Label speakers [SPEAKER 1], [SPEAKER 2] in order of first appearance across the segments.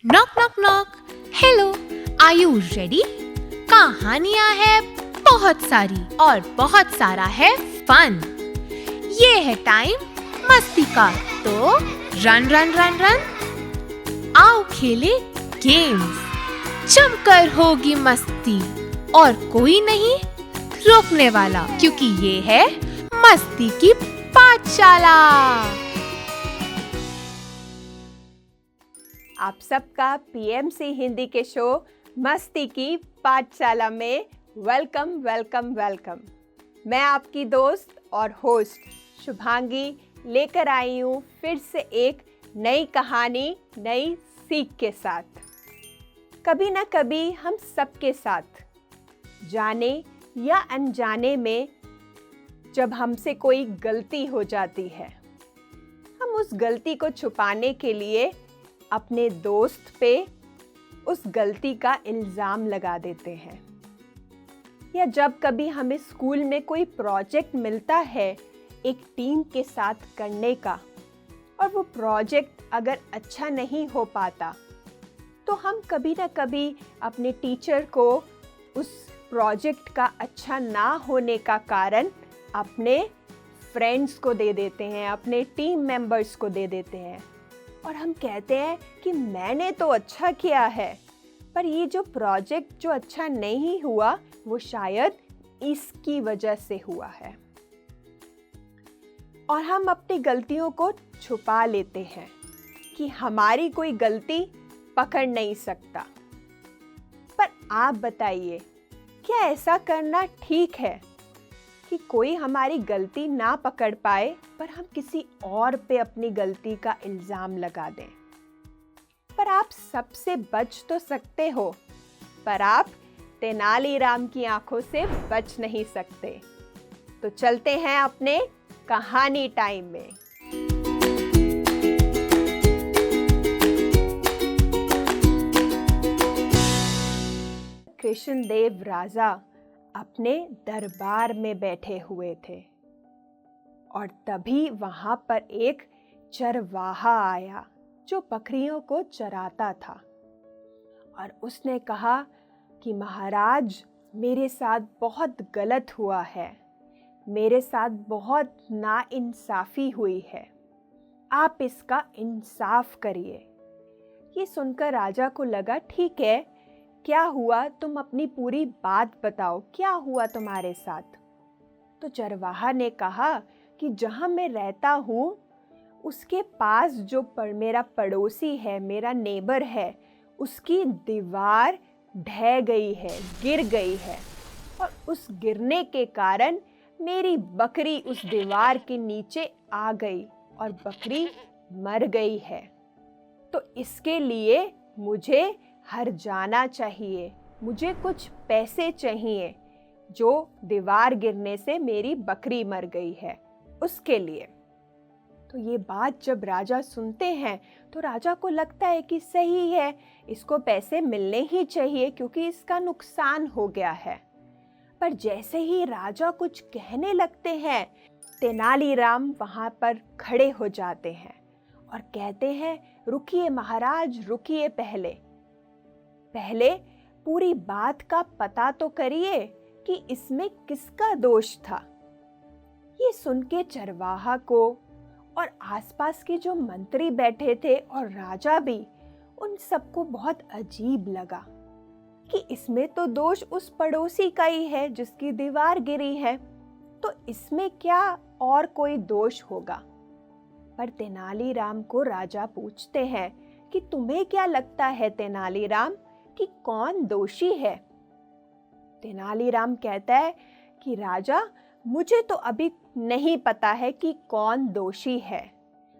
[SPEAKER 1] Knock knock knock. Hello, are you ready? कहानियां है बहुत सारी और बहुत सारा है फन। ये है टाइम मस्ती का, तो रन रन रन रन। आओ खेले गेम्स, जमकर होगी मस्ती और कोई नहीं रोकने वाला, क्योंकि ये है मस्ती की पाठशाला।
[SPEAKER 2] आप सबका पीएमसी हिंदी के शो मस्ती की पाठशाला में वेलकम वेलकम वेलकम। मैं आपकी दोस्त और होस्ट शुभांगी लेकर आई हूँ फिर से एक नई कहानी नई सीख के साथ। कभी ना कभी हम सबके साथ जाने या अनजाने में जब हमसे कोई गलती हो जाती है, हम उस गलती को छुपाने के लिए अपने दोस्त पे उस गलती का इल्ज़ाम लगा देते हैं। या जब कभी हमें स्कूल में कोई प्रोजेक्ट मिलता है एक टीम के साथ करने का, और वो प्रोजेक्ट अगर अच्छा नहीं हो पाता, तो हम कभी ना कभी अपने टीचर को उस प्रोजेक्ट का अच्छा ना होने का कारण अपने फ्रेंड्स को दे देते हैं, अपने टीम मेंबर्स को दे देते हैं। और हम कहते हैं कि मैंने तो अच्छा किया है, पर ये जो प्रोजेक्ट जो अच्छा नहीं हुआ वो शायद इसकी वजह से हुआ है। और हम अपनी गलतियों को छुपा लेते हैं कि हमारी कोई गलती पकड़ नहीं सकता। पर आप बताइए, क्या ऐसा करना ठीक है कि कोई हमारी गलती ना पकड़ पाए पर हम किसी और पे अपनी गलती का इल्ज़ाम लगा दें? पर आप सबसे बच तो सकते हो, पर आप तेनालीराम की आंखों से बच नहीं सकते। तो चलते हैं अपने कहानी टाइम में। कृष्णदेव राजा अपने दरबार में बैठे हुए थे और तभी वहां पर एक चरवाहा आया जो बकरियों को चराता था। और उसने कहा कि महाराज, मेरे साथ बहुत गलत हुआ है, मेरे साथ बहुत नाइंसाफी हुई है, आप इसका इंसाफ करिए। ये सुनकर राजा को लगा, ठीक है, क्या हुआ, तुम अपनी पूरी बात बताओ, क्या हुआ तुम्हारे साथ? तो चरवाहा ने कहा कि जहाँ मैं रहता हूँ उसके पास जो मेरा पड़ोसी है, मेरा नेबर है, उसकी दीवार ढह गई है, गिर गई है, और उस गिरने के कारण मेरी बकरी उस दीवार के नीचे आ गई और बकरी मर गई है। तो इसके लिए मुझे हर जाना चाहिए, मुझे कुछ पैसे चाहिए जो दीवार गिरने से मेरी बकरी मर गई है उसके लिए। तो ये बात जब राजा सुनते हैं तो राजा को लगता है कि सही है, इसको पैसे मिलने ही चाहिए क्योंकि इसका नुकसान हो गया है। पर जैसे ही राजा कुछ कहने लगते हैं, तेनालीराम वहां पर खड़े हो जाते हैं और कहते हैं, रुकिए महाराज, रुकिए, पहले पूरी बात का पता तो करिए कि इसमें किसका दोष था। ये सुन के चरवाहा को और आसपास के जो मंत्री बैठे थे और राजा भी, उन सबको बहुत अजीब लगा कि इसमें तो दोष उस पड़ोसी का ही है जिसकी दीवार गिरी है, तो इसमें क्या और कोई दोष होगा। पर तेनालीराम को राजा पूछते हैं कि तुम्हें क्या लगता है तेनालीराम कि कौन दोषी है? तेनालीराम कहता है कि राजा, मुझे तो अभी नहीं पता है कि कौन दोषी है,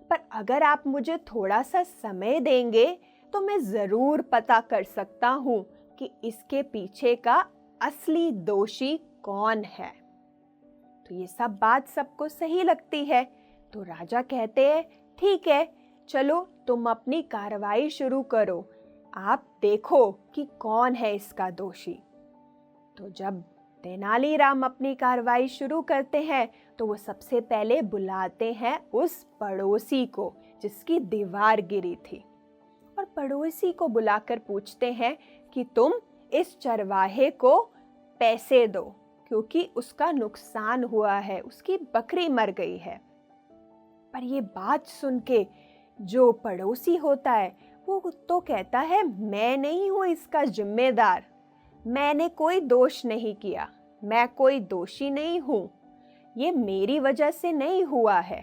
[SPEAKER 2] पर अगर आप मुझे थोड़ा सा समय देंगे तो मैं ज़रूर पता कर सकता हूँ कि इसके पीछे का असली दोषी कौन है। तो ये सब बात सबको सही लगती है, तो राजा कहते हैं, ठीक है, चलो तुम अपनी कार्रवाई शुरू करो, आप देखो कि कौन है इसका दोषी। तो जब तेनालीराम अपनी कार्रवाई शुरू करते हैं तो वो सबसे पहले बुलाते हैं उस पड़ोसी को जिसकी दीवार गिरी थी, और पड़ोसी को बुलाकर पूछते हैं कि तुम इस चरवाहे को पैसे दो क्योंकि उसका नुकसान हुआ है, उसकी बकरी मर गई है। पर ये बात सुन के जो पड़ोसी होता है वो तो कहता है, मैं नहीं हूँ इसका जिम्मेदार, मैंने कोई दोष नहीं किया, मैं कोई दोषी नहीं हूँ, ये मेरी वजह से नहीं हुआ है।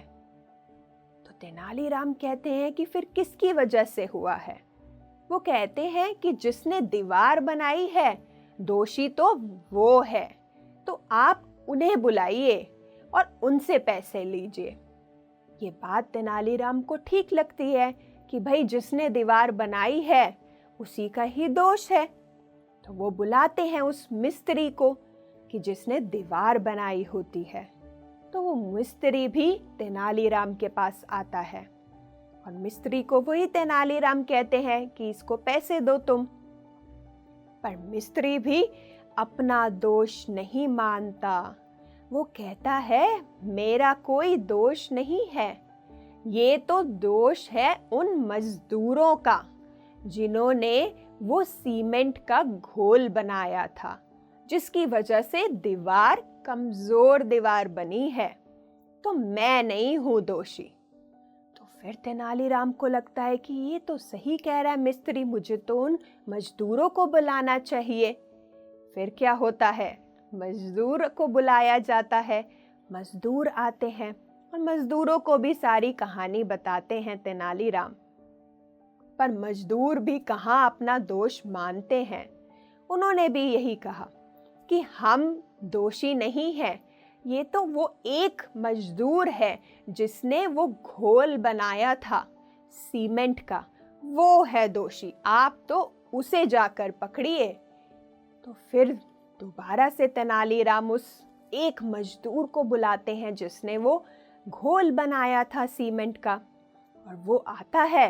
[SPEAKER 2] तो तेनालीराम कहते हैं कि फिर किसकी वजह से हुआ है? वो कहते हैं कि जिसने दीवार बनाई है दोषी तो वो है, तो आप उन्हें बुलाइए और उनसे पैसे लीजिए। ये बात तेनालीराम को ठीक लगती है कि भाई जिसने दीवार बनाई है उसी का ही दोष है। तो वो बुलाते हैं उस मिस्त्री को कि जिसने दीवार बनाई होती है। तो वो मिस्त्री भी तेनालीराम के पास आता है और मिस्त्री को वही तेनालीराम कहते हैं कि इसको पैसे दो तुम। पर मिस्त्री भी अपना दोष नहीं मानता। वो कहता है, मेरा कोई दोष नहीं है, ये तो दोष है उन मजदूरों का जिन्होंने वो सीमेंट का घोल बनाया था, जिसकी वजह से दीवार कमजोर दीवार बनी है, तो मैं नहीं हूं दोषी। तो फिर तेनालीराम को लगता है कि ये तो सही कह रहा है मिस्त्री, मुझे तो उन मजदूरों को बुलाना चाहिए। फिर क्या होता है, मजदूर को बुलाया जाता है, मजदूर आते हैं और मजदूरों को भी सारी कहानी बताते हैं तेनालीराम। पर मजदूर भी कहाँ अपना दोष मानते हैं। उन्होंने भी यही कहा कि हम दोषी नहीं हैं, ये तो वो एक मजदूर है जिसने वो घोल बनाया था सीमेंट का, वो है दोषी, आप तो उसे जाकर पकड़िए। तो फिर दोबारा से तेनालीराम उस एक मजदूर को बुलाते हैं जिसने वो घोल बनाया था सीमेंट का, और वो आता है।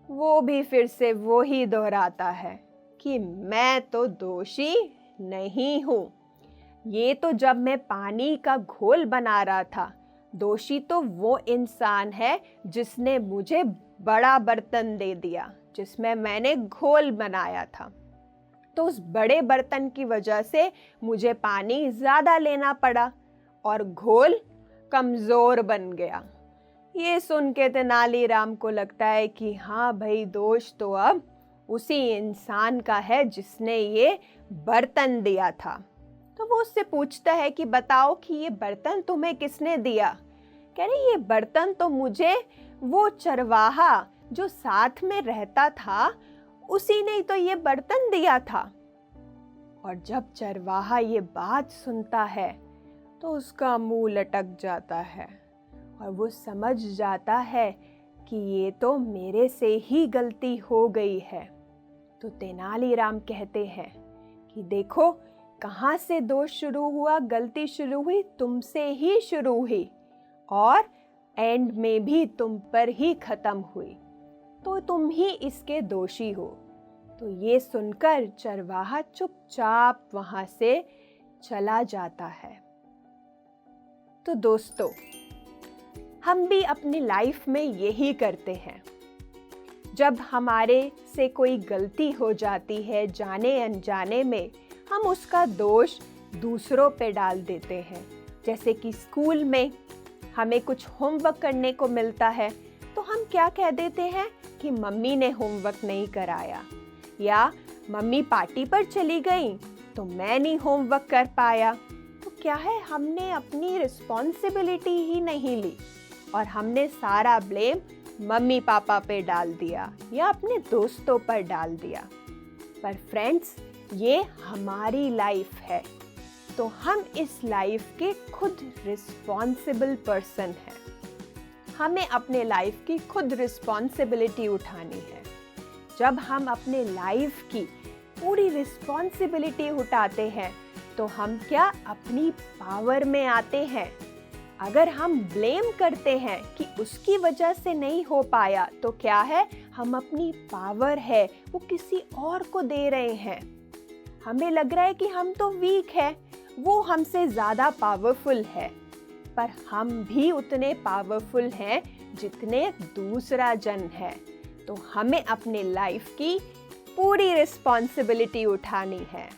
[SPEAKER 2] वो भी फिर से वो ही दोहराता है कि मैं तो दोषी नहीं हूँ, ये तो जब मैं पानी का घोल बना रहा था, दोषी तो वो इंसान है जिसने मुझे बड़ा बर्तन दे दिया जिसमें मैंने घोल बनाया था। तो उस बड़े बर्तन की वजह से मुझे पानी ज़्यादा लेना पड़ा और घोल कमज़ोर बन गया। ये सुन के तेनालीराम को लगता है कि हाँ भाई, दोष तो अब उसी इंसान का है जिसने ये बर्तन दिया था। तो वो उससे पूछता है कि बताओ कि ये बर्तन तुम्हें किसने दिया? कह रही, ये बर्तन तो मुझे वो चरवाहा जो साथ में रहता था उसी ने तो ये बर्तन दिया था। और जब चरवाहा ये बात सुनता है तो उसका मुंह लटक जाता है और वो समझ जाता है कि ये तो मेरे से ही गलती हो गई है। तो तेनालीराम कहते हैं कि देखो कहाँ से दोष शुरू हुआ, गलती शुरू हुई, तुमसे ही शुरू हुई और एंड में भी तुम पर ही खत्म हुई, तो तुम ही इसके दोषी हो। तो ये सुनकर चरवाहा चुपचाप वहां से चला जाता है। तो दोस्तों, हम भी अपनी लाइफ में यही करते हैं। जब हमारे से कोई गलती हो जाती है जाने अनजाने में, हम उसका दोष दूसरों पे डाल देते हैं। जैसे कि स्कूल में हमें कुछ होमवर्क करने को मिलता है तो हम क्या कह देते हैं कि मम्मी ने होमवर्क नहीं कराया, या मम्मी पार्टी पर चली गई तो मैं नहीं होमवर्क कर पाया। तो क्या है, हमने अपनी रिस्पॉन्सिबिलिटी ही नहीं ली और हमने सारा ब्लेम मम्मी पापा पे डाल दिया या अपने दोस्तों पर डाल दिया। पर फ्रेंड्स, ये हमारी लाइफ है, तो हम इस लाइफ के खुद रिस्पॉन्सिबल पर्सन हैं। हमें अपने लाइफ की खुद रिस्पॉन्सिबिलिटी उठानी है। जब हम अपने लाइफ की पूरी रिस्पॉन्सिबिलिटी उठाते हैं तो हम क्या अपनी पावर में आते हैं। अगर हम ब्लेम करते हैं कि उसकी वजह से नहीं हो पाया, तो क्या है, हम अपनी पावर है वो किसी और को दे रहे हैं। हमें लग रहा है कि हम तो वीक है, वो हमसे ज़्यादा पावरफुल है, पर हम भी उतने पावरफुल हैं जितने दूसरा जन है। तो हमें अपने लाइफ की पूरी रिस्पॉन्सिबिलिटी उठानी है।